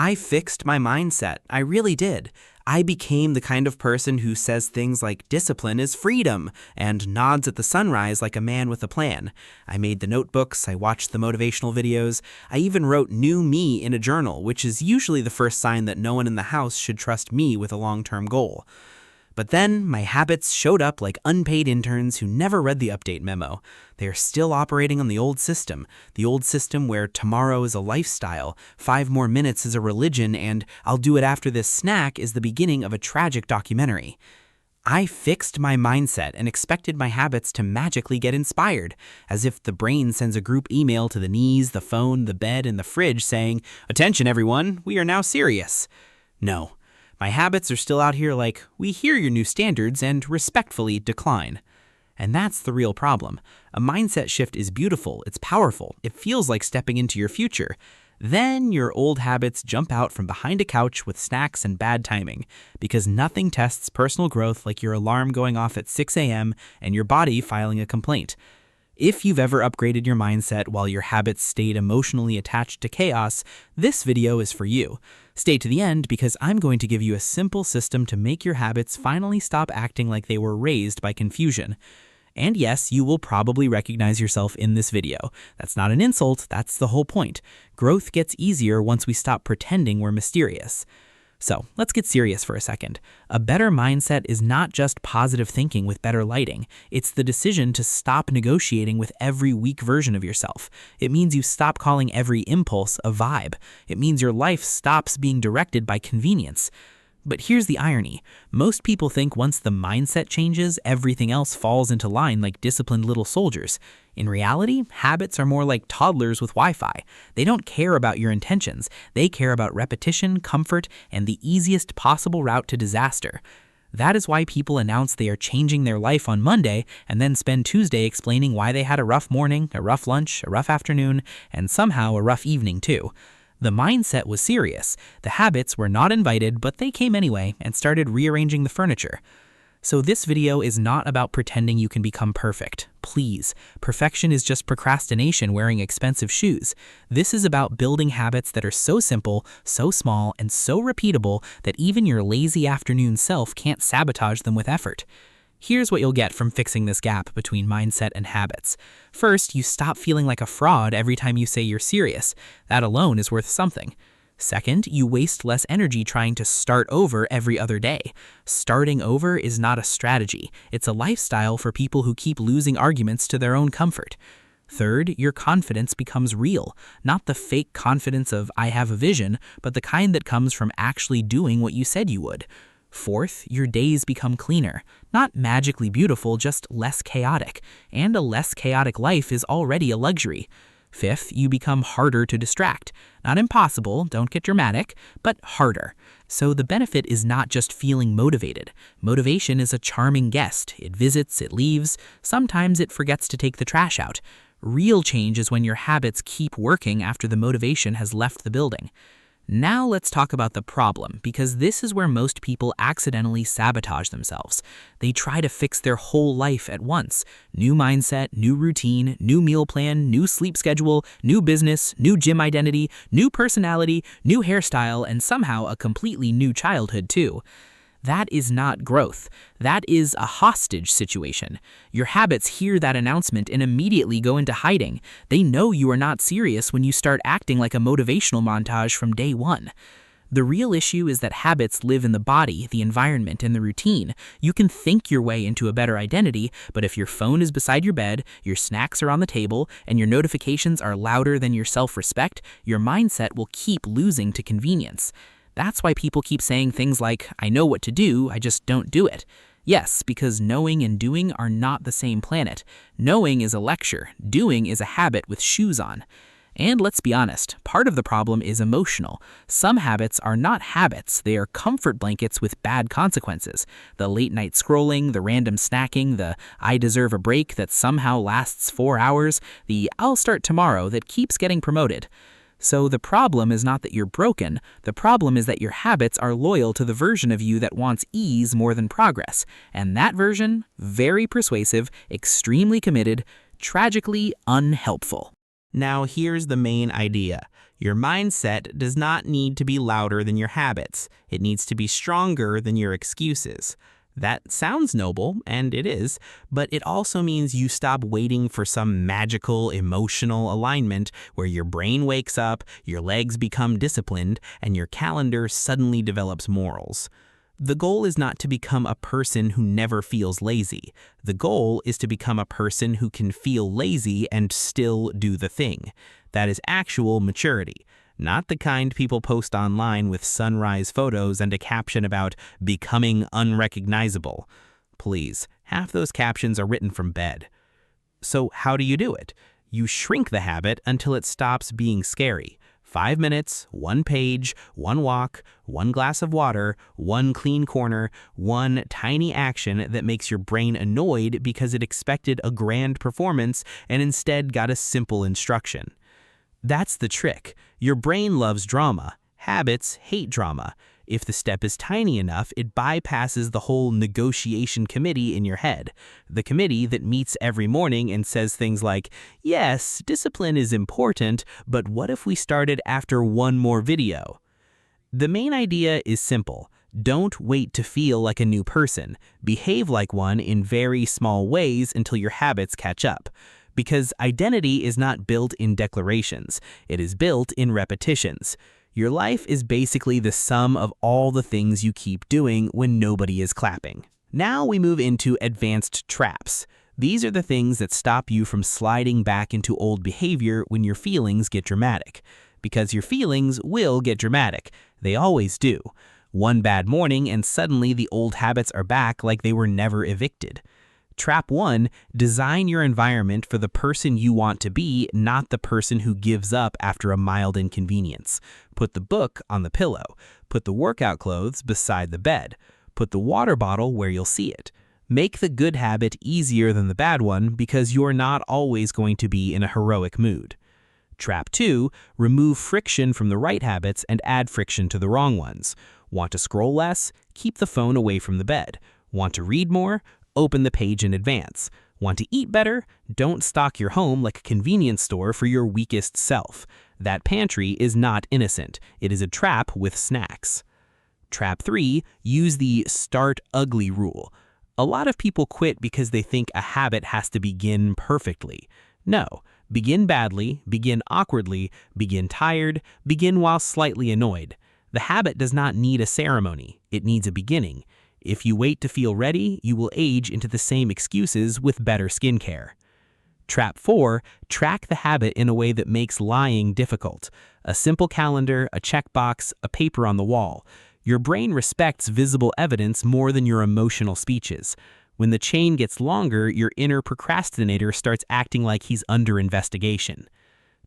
I fixed my mindset. I really did. I became the kind of person who says things like discipline is freedom and nods at the sunrise like a man with a plan. I made the notebooks, I watched the motivational videos, I even wrote new me in a journal, which is usually the first sign that no one in the house should trust me with a long-term goal. But then my habits showed up like unpaid interns who never read the update memo. They are still operating on the old system where tomorrow is a lifestyle, 5 more minutes is a religion, and I'll do it after this snack is the beginning of a tragic documentary. I fixed my mindset and expected my habits to magically get inspired, as if the brain sends a group email to the knees, the phone, the bed, and the fridge saying, "Attention everyone, we are now serious." No. My habits are still out here like, we hear your new standards and respectfully decline. And that's the real problem. A mindset shift is beautiful, it's powerful, it feels like stepping into your future. Then your old habits jump out from behind a couch with snacks and bad timing, because nothing tests personal growth like your alarm going off at 6 a.m. and your body filing a complaint. If you've ever upgraded your mindset while your habits stayed emotionally attached to chaos, this video is for you. Stay to the end because I'm going to give you a simple system to make your habits finally stop acting like they were raised by confusion. And yes, you will probably recognize yourself in this video. That's not an insult, that's the whole point. Growth gets easier once we stop pretending we're mysterious. So let's get serious for a second. A better mindset is not just positive thinking with better lighting. It's the decision to stop negotiating with every weak version of yourself. It means you stop calling every impulse a vibe. It means your life stops being directed by convenience. But here's the irony. Most people think once the mindset changes, everything else falls into line like disciplined little soldiers. In reality, habits are more like toddlers with Wi-Fi. They don't care about your intentions. They care about repetition, comfort, and the easiest possible route to disaster. That is why people announce they are changing their life on Monday and then spend Tuesday explaining why they had a rough morning, a rough lunch, a rough afternoon, and somehow a rough evening too. The mindset was serious. The habits were not invited, but they came anyway and started rearranging the furniture. So this video is not about pretending you can become perfect. Please, perfection is just procrastination wearing expensive shoes. This is about building habits that are so simple, so small, and so repeatable that even your lazy afternoon self can't sabotage them with effort. Here's what you'll get from fixing this gap between mindset and habits. First, you stop feeling like a fraud every time you say you're serious. That alone is worth something. Second, you waste less energy trying to start over every other day. Starting over is not a strategy. It's a lifestyle for people who keep losing arguments to their own comfort. Third, your confidence becomes real, not the fake confidence of "I have a vision," but the kind that comes from actually doing what you said you would. Fourth, your days become cleaner. Not magically beautiful, just less chaotic. And a less chaotic life is already a luxury. Fifth, you become harder to distract. Not impossible, don't get dramatic, but harder. So the benefit is not just feeling motivated. Motivation is a charming guest. It visits, it leaves. Sometimes it forgets to take the trash out. Real change is when your habits keep working after the motivation has left the building. Now let's talk about the problem, because this is where most people accidentally sabotage themselves. They try to fix their whole life at once. New mindset, new routine, new meal plan, new sleep schedule, new business, new gym identity, new personality, new hairstyle, and somehow a completely new childhood too. That is not growth. That is a hostage situation. Your habits hear that announcement and immediately go into hiding. They know you are not serious when you start acting like a motivational montage from day one. The real issue is that habits live in the body, the environment, and the routine. You can think your way into a better identity, but if your phone is beside your bed, your snacks are on the table, and your notifications are louder than your self-respect, your mindset will keep losing to convenience. That's why people keep saying things like, "I know what to do, I just don't do it." Yes, because knowing and doing are not the same planet. Knowing is a lecture, doing is a habit with shoes on. And let's be honest, part of the problem is emotional. Some habits are not habits, they are comfort blankets with bad consequences. The late night scrolling, the random snacking, the "I deserve a break" that somehow lasts 4 hours, the "I'll start tomorrow" that keeps getting promoted. So the problem is not that you're broken, the problem is that your habits are loyal to the version of you that wants ease more than progress. And that version, very persuasive, extremely committed, tragically unhelpful. Now here's the main idea. Your mindset does not need to be louder than your habits. It needs to be stronger than your excuses. That sounds noble, and it is, but it also means you stop waiting for some magical emotional alignment where your brain wakes up, your legs become disciplined, and your calendar suddenly develops morals. The goal is not to become a person who never feels lazy. The goal is to become a person who can feel lazy and still do the thing. That is actual maturity. Not the kind people post online with sunrise photos and a caption about becoming unrecognizable. Please, half those captions are written from bed. So how do you do it? You shrink the habit until it stops being scary. 5 minutes, 1 page, 1 walk, 1 glass of water, 1 clean corner, 1 tiny action that makes your brain annoyed because it expected a grand performance and instead got a simple instruction. That's the trick. Your brain loves drama. Habits hate drama. If the step is tiny enough, it bypasses the whole negotiation committee in your head. The committee that meets every morning and says things like, yes, discipline is important, but what if we started after 1 more video? The main idea is simple. Don't wait to feel like a new person. Behave like one in very small ways until your habits catch up. Because identity is not built in declarations, it is built in repetitions. Your life is basically the sum of all the things you keep doing when nobody is clapping. Now we move into advanced traps. These are the things that stop you from sliding back into old behavior when your feelings get dramatic. Because your feelings will get dramatic. They always do. One bad morning and suddenly the old habits are back like they were never evicted. Trap 1, design your environment for the person you want to be, not the person who gives up after a mild inconvenience. Put the book on the pillow. Put the workout clothes beside the bed. Put the water bottle where you'll see it. Make the good habit easier than the bad one because you're not always going to be in a heroic mood. Trap 2, remove friction from the right habits and add friction to the wrong ones. Want to scroll less? Keep the phone away from the bed. Want to read more? Open the page in advance. Want to eat better? Don't stock your home like a convenience store for your weakest self. That pantry is not innocent. It is a trap with snacks. Trap 3, use the start ugly rule. A lot of people quit because they think a habit has to begin perfectly. No, begin badly, begin awkwardly, begin tired, begin while slightly annoyed. The habit does not need a ceremony. It needs a beginning. If you wait to feel ready, you will age into the same excuses with better skincare. Trap 4, track the habit in a way that makes lying difficult. A simple calendar, a checkbox, a paper on the wall. Your brain respects visible evidence more than your emotional speeches. When the chain gets longer, your inner procrastinator starts acting like he's under investigation.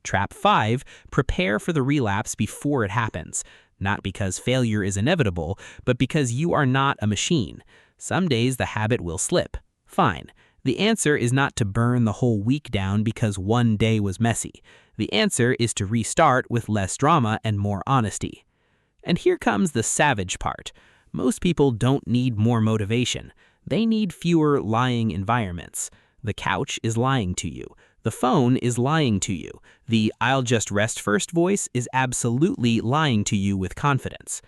Trap 5, prepare for the relapse before it happens. Not because failure is inevitable, but because you are not a machine. Some days the habit will slip. Fine. The answer is not to burn the whole week down because one day was messy. The answer is to restart with less drama and more honesty. And here comes the savage part. Most people don't need more motivation. They need fewer lying environments. The couch is lying to you. The phone is lying to you. The "I'll just rest first" voice is absolutely lying to you with confidence.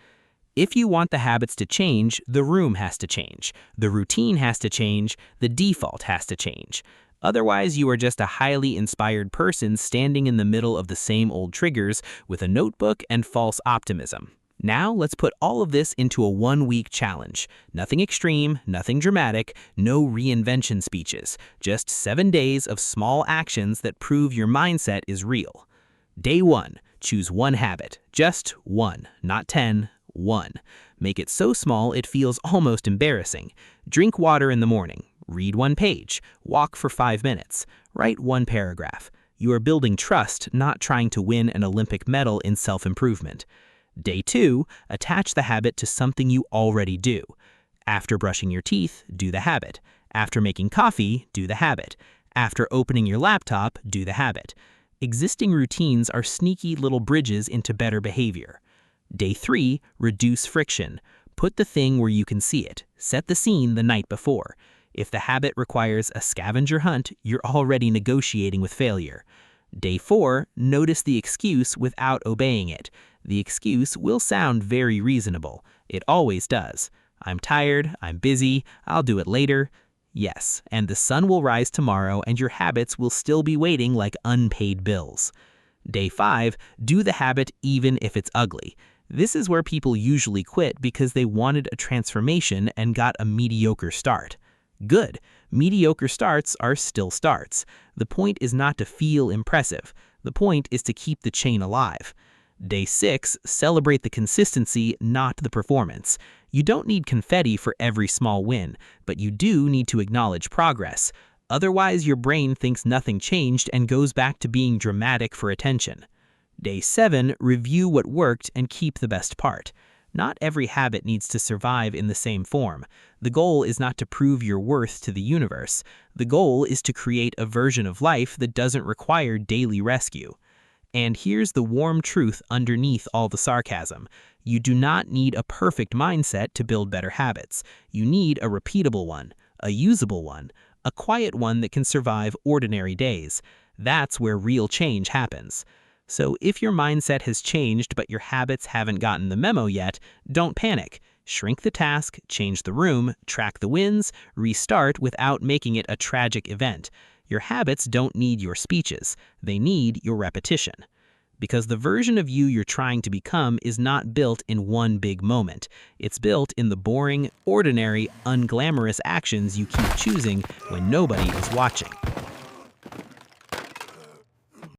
If you want the habits to change, the room has to change. The routine has to change. The default has to change. Otherwise, you are just a highly inspired person standing in the middle of the same old triggers with a notebook and false optimism. Now, let's put all of this into a 1-week challenge. Nothing extreme, nothing dramatic, no reinvention speeches. Just 7 days of small actions that prove your mindset is real. Day 1, choose 1 habit. Just 1, not 10, 1. Make it so small it feels almost embarrassing. Drink water in the morning. Read 1 page. Walk for 5 minutes. Write 1 paragraph. You are building trust, not trying to win an Olympic medal in self-improvement. Day 2, attach the habit to something you already do. After brushing your teeth, do the habit. After making coffee, do the habit. After opening your laptop, do the habit. Existing routines are sneaky little bridges into better behavior. Day 3, reduce friction. Put the thing where you can see it. Set the scene the night before. If the habit requires a scavenger hunt, you're already negotiating with failure. Day 4, notice the excuse without obeying it. The excuse will sound very reasonable. It always does. I'm tired, I'm busy, I'll do it later. Yes, and the sun will rise tomorrow and your habits will still be waiting like unpaid bills. Day 5, do the habit even if it's ugly. This is where people usually quit because they wanted a transformation and got a mediocre start. Good. Mediocre starts are still starts. The point is not to feel impressive. The point is to keep the chain alive. Day 6, celebrate the consistency, not the performance. You don't need confetti for every small win, but you do need to acknowledge progress. Otherwise, your brain thinks nothing changed and goes back to being dramatic for attention. Day 7, review what worked and keep the best part. Not every habit needs to survive in the same form. The goal is not to prove your worth to the universe. The goal is to create a version of life that doesn't require daily rescue. And here's the warm truth underneath all the sarcasm. You do not need a perfect mindset to build better habits. You need a repeatable one, a usable one, a quiet one that can survive ordinary days. That's where real change happens. So if your mindset has changed but your habits haven't gotten the memo yet, don't panic. Shrink the task, change the room, track the wins, restart without making it a tragic event. Your habits don't need your speeches. They need your repetition. Because the version of you you're trying to become is not built in one big moment. It's built in the boring, ordinary, unglamorous actions you keep choosing when nobody is watching.